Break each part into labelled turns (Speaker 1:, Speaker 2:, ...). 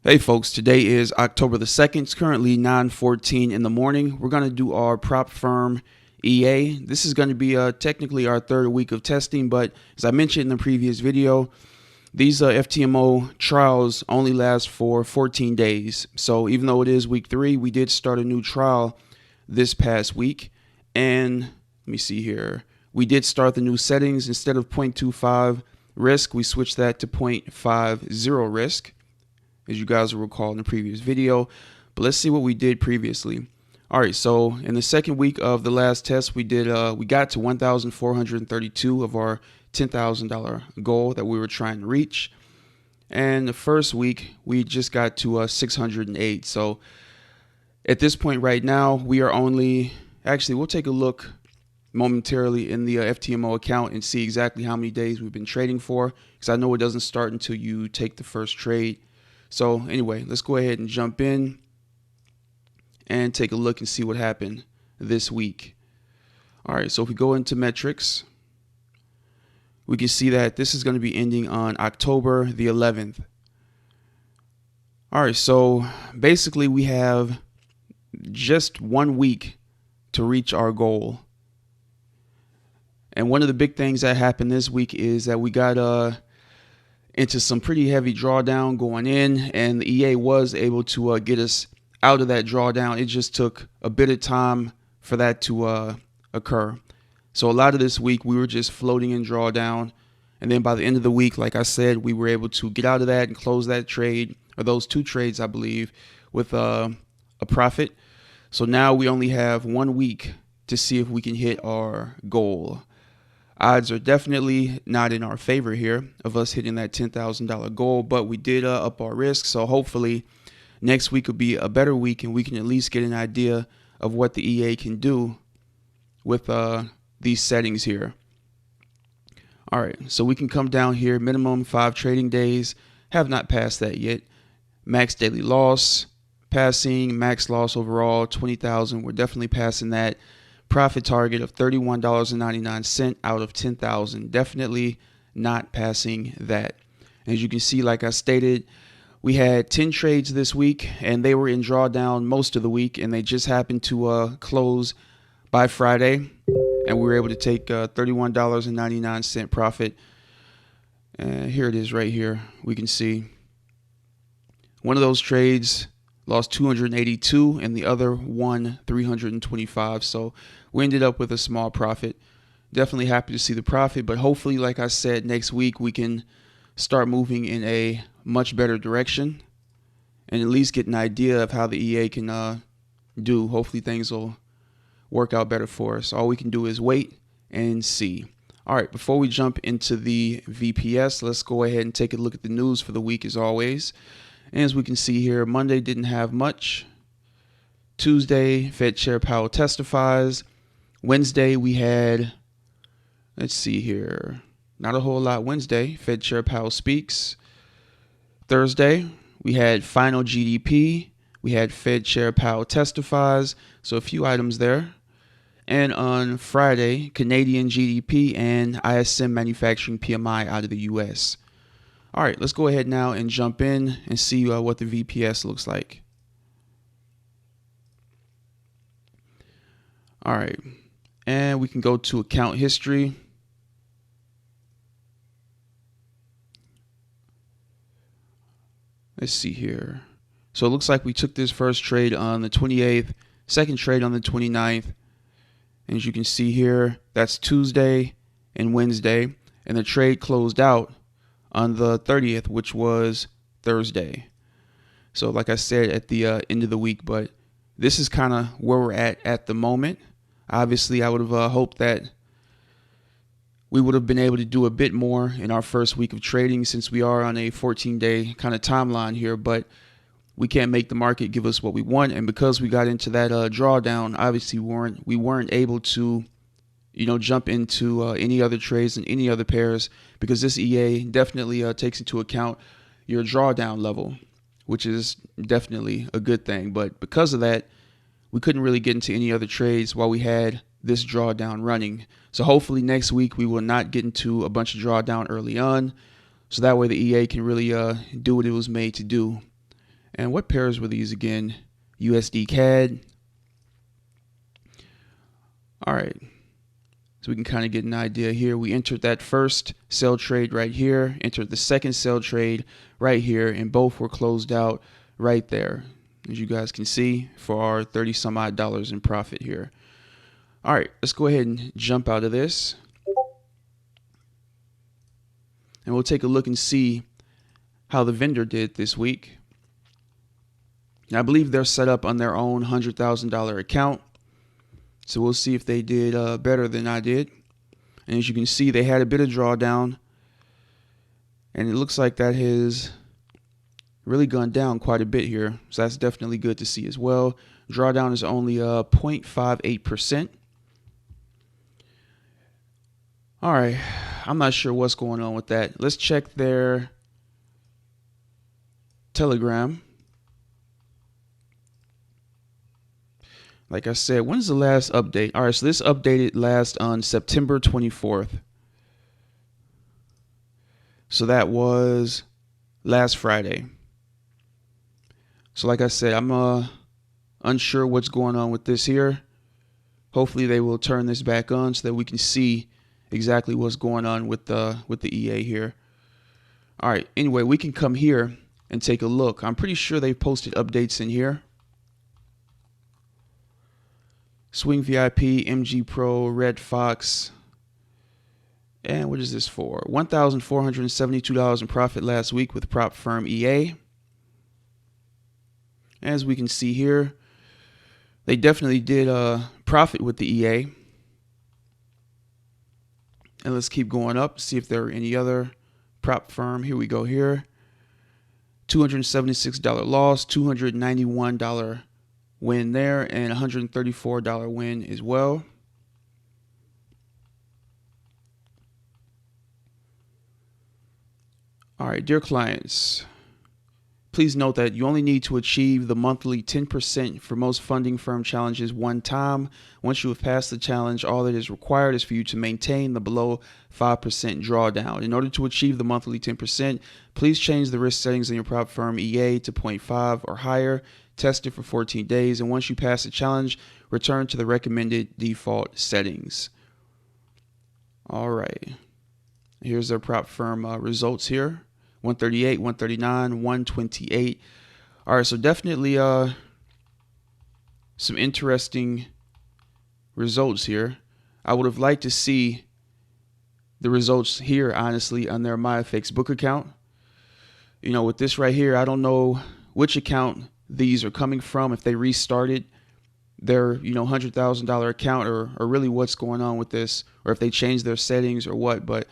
Speaker 1: Hey folks, today is October the 2nd. It's currently 9:14 in the morning. We're going to do our prop firm EA. This is going to be technically our third week of testing, but as I mentioned in the previous video, these FTMO trials only last for 14 days. So even though it is week 3, we did start a new trial this past week. And let me see here. We did start the new settings. Instead of 0.25 risk, we switched that to 0.50 risk, as you guys will recall in the previous video. But let's see what we did previously. All right, so in the second week of the last test, we got to 1,432 of our $10,000 goal that we were trying to reach. And the first week, we just got to 608. So at this point right now, we are we'll take a look momentarily in the FTMO account and see exactly how many days we've been trading for, because I know it doesn't start until you take the first trade. So anyway, let's go ahead and jump in and take a look and see what happened this week. All right, so if we go into metrics, we can see that this is going to be ending on October the 11th. All right, so basically we have just 1 week to reach our goal. And one of the big things that happened this week is that we got into some pretty heavy drawdown going in, and the EA was able to get us out of that drawdown. It just took a bit of time for that to occur. So a lot of this week we were just floating in drawdown, and then by the end of the week, like I said, we were able to get out of that and close that trade, or those 2 trades, I believe, with a profit. So now we only have 1 week to see if we can hit our goal. Odds are definitely not in our favor here of us hitting that $10,000 goal, but we did up our risk. So hopefully next week will be a better week, and we can at least get an idea of what the EA can do with these settings here. All right, so we can come down here, minimum 5 trading days, have not passed that yet. Max daily loss, passing. Max loss overall, 20,000. We're definitely passing that. Profit target of $31.99 out of 10,000. Definitely not passing that. As you can see, like I stated, we had 10 trades this week, and they were in drawdown most of the week, and they just happened to close by Friday, and we were able to take $31.99 profit. Here it is right here. We can see one of those trades lost 282 and the other won 325. So we ended up with a small profit. Definitely happy to see the profit, but hopefully, like I said, next week we can start moving in a much better direction and at least get an idea of how the EA can do. Hopefully things will work out better for us. All we can do is wait and see. All right, before we jump into the VPS, let's go ahead and take a look at the news for the week as always. And as we can see here, Monday didn't have much. Tuesday, Fed Chair Powell testifies. Wednesday, we had, let's see here, not a whole lot Wednesday. Fed Chair Powell speaks. Thursday, we had final GDP. We had Fed Chair Powell testifies. So a few items there. And on Friday, Canadian GDP and ISM manufacturing PMI out of the US. All right, let's go ahead now and jump in and see what the VPS looks like. All right, and we can go to account history. Let's see here. So it looks like we took this first trade on the 28th, second trade on the 29th. And as you can see here, that's Tuesday and Wednesday, and the trade closed out on the 30th, which was Thursday. So like I said, at the end of the week, but this is kind of where we're at the moment. Obviously, I would have hoped that we would have been able to do a bit more in our first week of trading, since we are on a 14-day kind of timeline here, but we can't make the market give us what we want. And because we got into that drawdown, obviously we weren't able to jump into any other trades and any other pairs, because this EA definitely takes into account your drawdown level, which is definitely a good thing. But because of that, we couldn't really get into any other trades while we had this drawdown running. So hopefully next week we will not get into a bunch of drawdown early on, so that way the EA can really do what it was made to do. And what pairs were these again? USD CAD. All right. So we can kind of get an idea here. We entered that first sell trade right here, entered the second sell trade right here, and both were closed out right there, as you guys can see, for our 30 some odd dollars in profit here. All right, let's go ahead and jump out of this. And we'll take a look and see how the vendor did this week. And I believe they're set up on their own $100,000 account. So we'll see if they did better than I did. And as you can see, they had a bit of drawdown. And it looks like that has really gone down quite a bit here. So that's definitely good to see as well. Drawdown is only 0.58%. All right, I'm not sure what's going on with that. Let's check their Telegram. Like I said, when's the last update? All right, so this updated last on September 24th. So that was last Friday. So like I said, I'm unsure what's going on with this here. Hopefully they will turn this back on so that we can see exactly what's going on with the EA here. All right, anyway, we can come here and take a look. I'm pretty sure they've posted updates in here. Swing VIP, MG Pro, Red Fox. And what is this for? $1,472 in profit last week with prop firm EA. As we can see here, they definitely did profit with the EA. And let's keep going up, see if there are any other prop firm. Here we go here. $276 loss, $291 win there, and $134 win as well. All right, dear clients, please note that you only need to achieve the monthly 10% for most funding firm challenges one time. Once you have passed the challenge, all that is required is for you to maintain the below 5% drawdown. In order to achieve the monthly 10%, please change the risk settings in your prop firm EA to 0.5 or higher. Test it for 14 days, and once you pass the challenge, return to the recommended default settings. All right. Here's their prop firm results here. 138, 139, 128. All right, so definitely some interesting results here. I would have liked to see the results here, honestly, on their MyFX book account. You know, with this right here, I don't know which account these are coming from, if they restarted their, $100,000 account or really what's going on with this, or if they changed their settings or what, but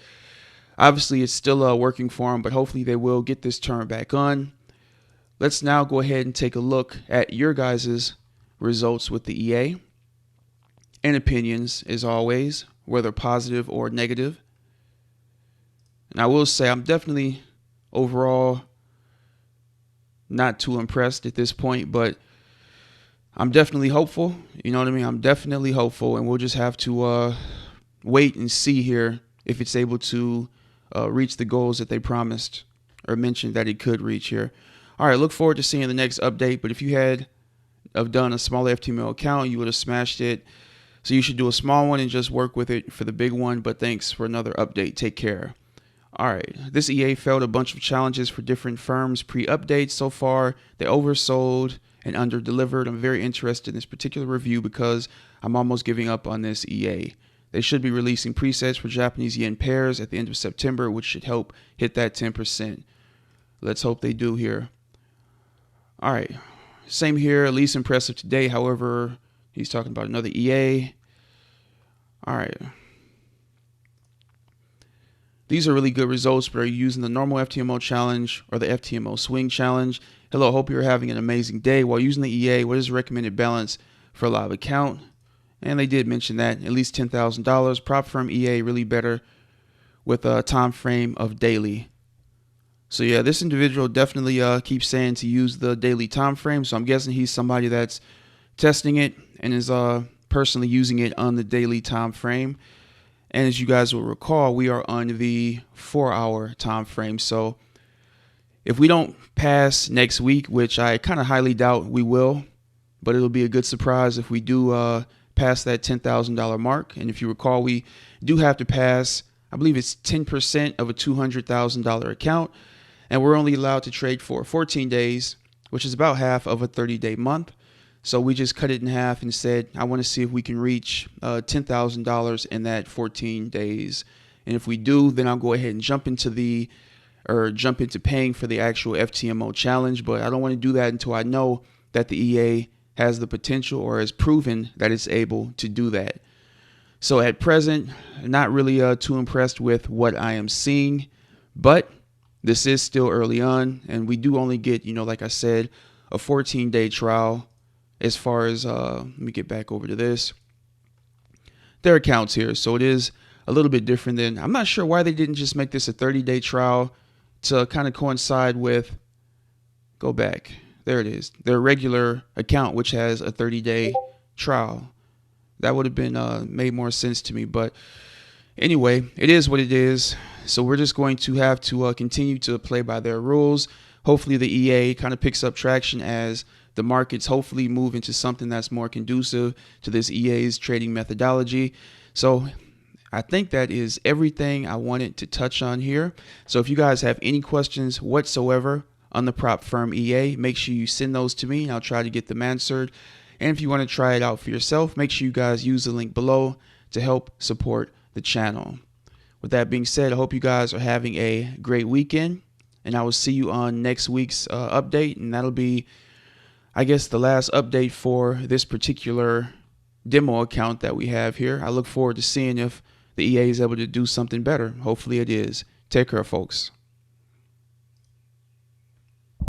Speaker 1: obviously it's still working for them, but hopefully they will get this turned back on. Let's now go ahead and take a look at your guys' results with the EA and opinions, as always, whether positive or negative. And I will say I'm definitely overall not too impressed at this point, but I'm definitely hopeful. You know what I mean? I'm definitely hopeful, and we'll just have to wait and see here if it's able to reach the goals that they promised or mentioned that it could reach here. All right, look forward to seeing the next update, but if you had done a small FTMO account, you would have smashed it. So you should do a small one and just work with it for the big one, but thanks for another update. Take care. All right, this EA failed a bunch of challenges for different firms pre-updates. So far, they oversold and under-delivered. I'm very interested in this particular review because I'm almost giving up on this EA. They should be releasing presets for Japanese yen pairs at the end of September, which should help hit that 10%. Let's hope they do here. All right, same here, least impressive today. However, he's talking about another EA. All right. These are really good results, but are you using the normal FTMO challenge or the FTMO swing challenge? Hello, hope you're having an amazing day. While using the EA, what is the recommended balance for a live account? And they did mention that, at least $10,000. Prop firm EA really better with a time frame of daily. So yeah, this individual definitely keeps saying to use the daily time frame. So I'm guessing he's somebody that's testing it and is personally using it on the daily time frame. And as you guys will recall, we are on the 4-hour time frame. So If we don't pass next week, which I kind of highly doubt we will, but it'll be a good surprise if we do pass that $10,000 mark. And if you recall, we do have to pass, I believe it's 10% of a $200,000 account, and we're only allowed to trade for 14 days, which is about half of a 30-day month. So we just cut it in half and said, I want to see if we can reach $10,000 in that 14 days. And if we do, then I'll go ahead and jump into paying for the actual FTMO challenge. But I don't want to do that until I know that the EA has the potential or has proven that it's able to do that. So at present, not really too impressed with what I am seeing, but this is still early on, and we do only get, like I said, a 14-day trial. As far as, let me get back over to this. Their accounts here. So it is a little bit different than, I'm not sure why they didn't just make this a 30-day trial to kind of coincide with, go back. There it is. Their regular account, which has a 30-day trial. That would have been made more sense to me. But anyway, it is what it is. So we're just going to have to continue to play by their rules. Hopefully the EA kind of picks up traction as the markets hopefully move into something that's more conducive to this EA's trading methodology. So I think that is everything I wanted to touch on here. So if you guys have any questions whatsoever on the prop firm EA, make sure you send those to me and I'll try to get them answered. And if you want to try it out for yourself, make sure you guys use the link below to help support the channel. With that being said, I hope you guys are having a great weekend, and I will see you on next week's update, and that'll be, I guess, the last update for this particular demo account that we have here. I look forward to seeing if the EA is able to do something better. Hopefully it is. Take care, folks.